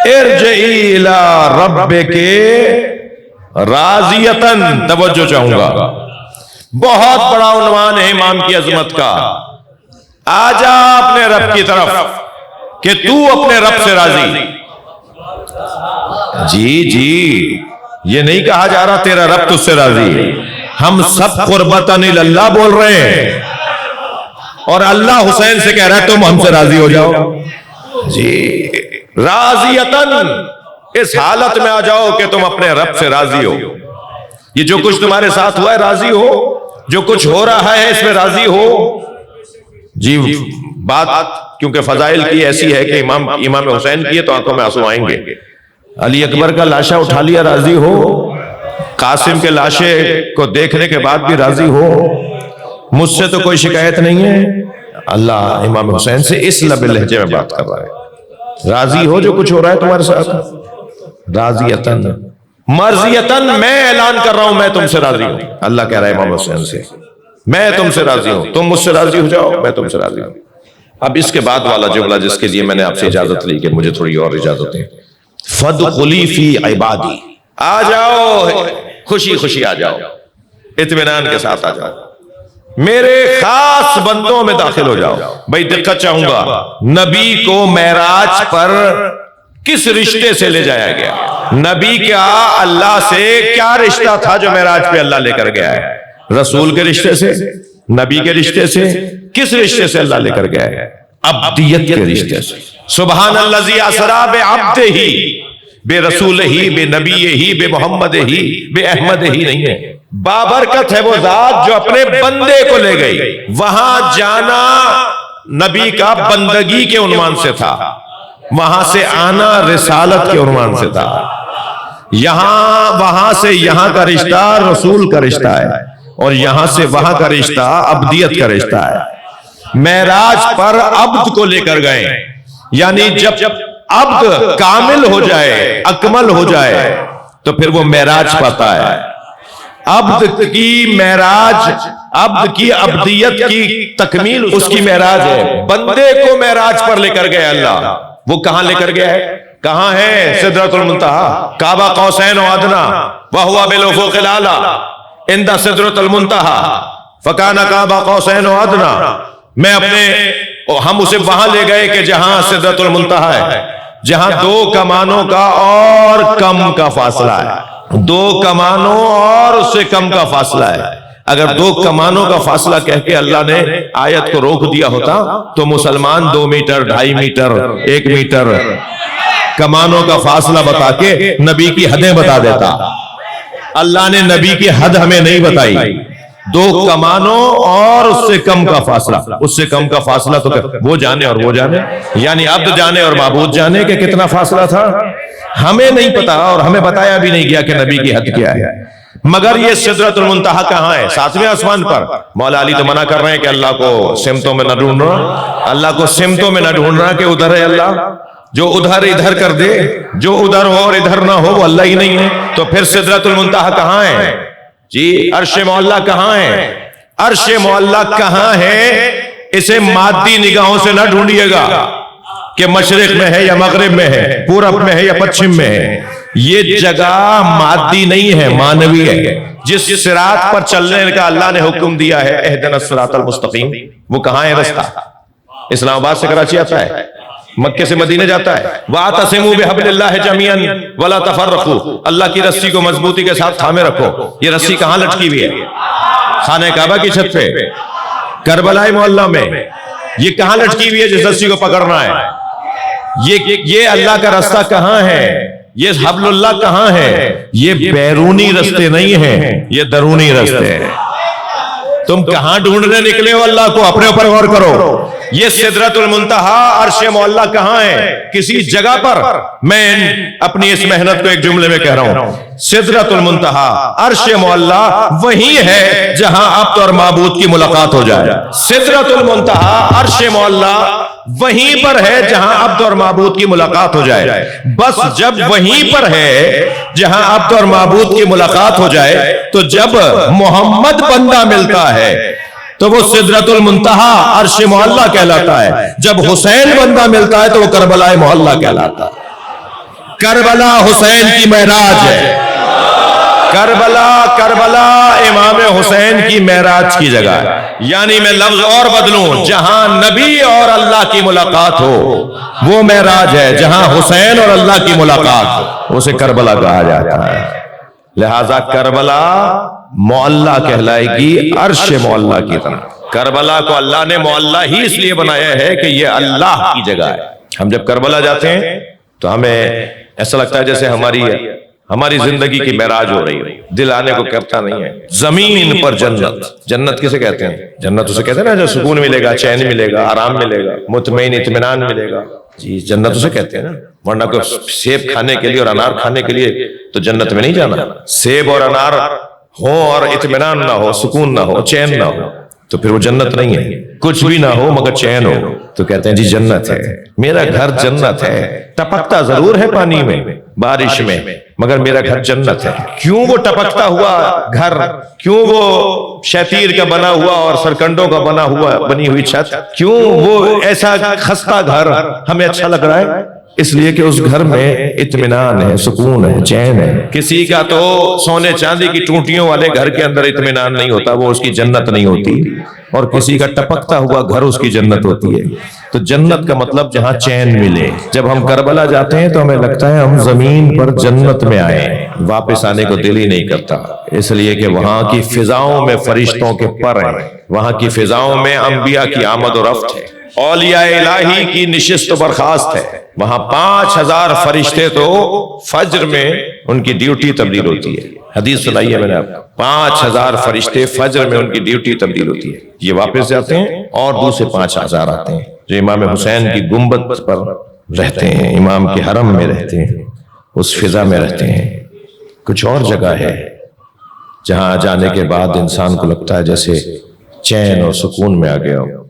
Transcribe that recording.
ارجعی الی ربک راضیتن. توجہ چاہوں گا، بہت بڑا عنوان ہے امام کی عظمت کا. آ جا اپنے رب کی طرف کہ تو اپنے رب سے راضی. جی یہ نہیں کہا جا رہا تیرا رب تجھ سے راضی ہے. ہم سب قربتاً اللہ بول رہے ہیں اور اللہ حسین سے کہہ رہا ہے تم ہم سے راضی ہو جاؤ. جی راضیتن، اس حالت میں آ جاؤ کہ تم اپنے رب سے راضی ہو. یہ جو کچھ تمہارے ساتھ ہوا ہے راضی ہو، جو کچھ ہو رہا ہے اس میں راضی ہو. جی بات کیونکہ فضائل کی ایسی ہے کہ امام حسین کی ہے تو آنکھوں میں آنسو آئیں گے. علی اکبر کا لاشا اٹھا لیا راضی ہو، قاسم کے لاشے کو دیکھنے کے بعد بھی راضی ہو. مجھ سے تو کوئی شکایت نہیں ہے. اللہ امام حسین سے اس لب لہجے میں بات کر رہا ہے. راضی ہو جو کچھ ہو رہا ہے تمہارے ساتھ. راضیتن مرضیتن، میں اعلان کر رہا ہوں میں تم سے راضی ہوں. اللہ کہہ رہا ہے امام حسین سے میں تم سے راضی ہوں، تم مجھ سے راضی ہو جاؤ میں تم سے راضی ہوں. اب اس کے بعد والا جملہ جس کے لیے میں نے آپ سے اجازت لی کہ مجھے تھوڑی اور اجازت دیں. فادخلی فی عبادی، آ جاؤ خوشی خوشی آ جاؤ، اطمینان کے ساتھ آ جاؤ، میرے خاص بندوں میں داخل ہو جاؤ. بھائی دقت چاہوں گا، نبی کو معراج پر کس رشتے سے لے جایا گیا؟ نبی کا اللہ سے کیا رشتہ تھا جو معراج پہ اللہ لے کر گیا ہے؟ رسول کے رشتے سے، نبی کے رشتے سے. کس رشتے سے اللہ لے کر گیا ہے؟ عبدیت کے رشتے سے. سبحان الذی اسری بعبدہ بے رسول ہی بے نبی ہی بے محمد ہی بے احمد ہی نہیں ہے. بابرکت ہے وہ ذات جو اپنے بندے کو لے گئی. وہاں جانا نبی کا بندگی کے عنوان سے تھا، وہاں سے آنا رسالت کے عنوان سے تھا. یہاں وہاں سے یہاں کا رشتہ رسول کا رشتہ ہے، اور یہاں سے وہاں کا رشتہ عبدیت کا رشتہ ہے. معراج پر عبد کو لے کر گئے، یعنی جب عبد کامل ہو جائے اکمل ہو جائے تو پھر وہ معراج پاتا ہے. عبد کی معراج، عبد کی عبدیت کی تکمیل اس کی معراج ہے. بندے کو معراج پر لے کر گئے اللہ. وہ کہاں لے کر گیا ہے؟ کہاں ہے؟ سدرۃ المنتہا، قاب قوسین و ادنی وہو بالافق الاعلی عند سدرۃ المنتہا فکان قاب قوسین و ادنی. میں ہم اسے وہاں لے گئے کہ جہاں سدرۃ المنتہا ہے، جہاں دو کمانوں کا اور کم کا فاصلہ ہے. دو کمانوں اور اس سے کم کا فاصلہ ہے. اگر دو کمانوں کا فاصلہ کہہ کے اللہ نے آیت کو روک دیا ہوتا تو مسلمان 2 میٹر 2.5 میٹر 1 میٹر کمانوں کا فاصلہ بتا کے نبی کی حدیں بتا دیتا. اللہ نے نبی کی حد ہمیں نہیں بتائی. 2 کمانوں اور اس سے کم کا فاصلہ. اس سے کم کا فاصلہ تو وہ جانے اور وہ جانے، یعنی عبد جانے اور معبود جانے کہ کتنا فاصلہ تھا ہمیں نہیں پتا، اور ہمیں بتایا بھی نہیں گیا کہ نبی کی حد کیا ہے. مگر یہ سدرۃ المنتہا کہاں ہے؟ 7ویں آسمان پر. مولا علی تو منع کر رہے ہیں کہ اللہ کو سمتوں میں نہ ڈھونڈنا، اللہ کو سمتوں میں نہ ڈھونڈنا کہ ادھر ہے اللہ. جو ادھر ادھر کر دے، جو ادھر ہو اور ادھر نہ ہو وہ اللہ ہی نہیں ہے. تو پھر سدرۃ المنتہا کہاں ہے؟ جی عرش معلیٰ کہاں ہے؟ عرش معلیٰ کہاں ہے؟ اسے مادی نگاہوں سے نہ ڈھونڈیے گا کہ مشرق میں ہے یا مغرب میں ہے، پورب میں ہے یا پچھم میں ہے. یہ جگہ مادی نہیں ہے، مانوی ہے. جس صراط پر چلنے کا اللہ نے حکم دیا ہے اہدنا الصراط المستقیم، وہ کہاں ہے رستہ؟ اسلام آباد سے کراچی آتا ہے، مکے سے مدینے جاتا ہے. وَاعْتَصِمُوا بِحَبْلِ اللَّهِ جَمِيعًا وَلَا تَفَرَّقُوا. اللہ کی رسی کو مضبوطی کے ساتھ تھامے رکھو. یہ رسی کہاں لٹکی ہوئی ہے؟ خانہ کعبہ کی چھت پہ، کربلا محلہ میں. یہ کہاں لٹکی ہوئی ہے جس رسی کو پکڑنا ہے؟ یہ اللہ کا رستہ کہاں ہے؟ یہ حبل اللہ کہاں ہے؟ یہ بیرونی رستے نہیں ہیں، یہ درونی رستے ہیں. تم کہاں ڈھونڈنے نکلے ہو اللہ کو؟ اپنے اوپر غور کرو. یہ سدرۃ المنتہا عرش معلیٰ کہاں ہے؟ کسی جگہ پر. میں اپنی اس محنت کو ایک جملے میں کہہ رہا ہوں، سدرۃ المنتہا عرش معلیٰ وہی ہے جہاں عبد اور معبود کی ملاقات ہو جائے. سدرۃ المنتہا عرش معلیٰ وہیں پر ہے جہاں عبد اور معبود کی ملاقات ہو جائے. بس جب وہیں پر ہے جہاں عبد اور معبود کی ملاقات ہو جائے تو جب محمد بندہ ملتا ہے تو وہ سدرۃ المنتہا عرش معلیٰ کہلاتا ہے. جب حسین بندہ ملتا ہے تو وہ کربلا محلہ کہلاتا ہے. کربلا حسین کی معراج ہے. کربلا امام حسین کی معراج کی جگہ ہے. یعنی میں لفظ اور بدلوں، جہاں نبی اور اللہ کی ملاقات ہو وہ معراج ہے، جہاں حسین اور اللہ کی ملاقات ہو اسے کربلا کہا جاتا ہے. لہذا کربلا معلّہ کہلائے گی عرش معلّہ کی طرح. کربلا کو اللہ نے معلّہ ہی اس لیے بنایا ہے کہ یہ اللہ کی جگہ ہے. ہم جب کربلا جاتے ہیں تو ہمیں ایسا لگتا ہے جیسے ہماری زندگی کی معراج ہو رہی ہے. دل آنے کو کرتا نہیں ہے. زمین پر جنت. جنت کسے کہتے ہیں؟ جنت اسے کہتے ہیں نا جو سکون ملے گا، چین ملے گا، آرام ملے گا، مطمئن اطمینان ملے گا. جی جنت اسے کہتے ہیں نا. ورنہ کوئی سیب کھانے کے لیے اور انار کھانے کے لیے تو جنت میں نہیں جانا. سیب اور انار ہو اور اطمینان نہ ہو، سکون نہ ہو، چین نہ ہو تو پھر وہ جنت نہیں ہے. کچھ بھی نہ ہو مگر چین ہو تو کہتے ہیں جی جنت ہے. میرا گھر جنت ہے. ٹپکتا ضرور ہے پانی میں، بارش میں، مگر میرا گھر جنت ہے. کیوں وہ ٹپکتا ہوا گھر، کیوں وہ شیطیر کا بنا ہوا اور سرکنڈوں کا بنی ہوئی چھت، کیوں وہ ایسا خستہ گھر ہمیں اچھا لگ رہا ہے؟ اس لیے کہ اس گھر میں اطمینان ہے، سکون ہے، چین ہے. کسی کا تو سونے چاندی کی ٹوٹیوں والے گھر کے اندر اطمینان نہیں ہوتا، وہ اس کی جنت نہیں ہوتی. اور کسی کا ٹپکتا ہوا گھر اس کی جنت ہوتی ہے. تو جنت کا مطلب جہاں چین ملے. جب ہم کربلا جاتے ہیں تو ہمیں لگتا ہے ہم زمین پر جنت میں آئے، واپس آنے کو دل ہی نہیں کرتا. اس لیے کہ وہاں کی فضاؤں میں فرشتوں کے پر ہیں، وہاں کی فضاؤں میں انبیاء کی آمد و رفت ہے، اولیاء الہی کی نشست و برخاست ہے. وہاں 5000 فرشتے تو فجر میں ان کی ڈیوٹی تبدیل ہوتی ہے. حدیث سنائی ہے میں نے آپ کو. 5000 فرشتے فجر میں ان کی ڈیوٹی تبدیل ہوتی ہے. یہ واپس جاتے ہیں اور دوسرے 5000 آتے ہیں جو امام حسین کی گنبد پر رہتے ہیں، امام کے حرم میں رہتے ہیں، اس فضا میں رہتے ہیں. کچھ اور جگہ ہے جہاں جانے کے بعد انسان کو لگتا ہے جیسے چین اور سکون میں آ گیا ہو.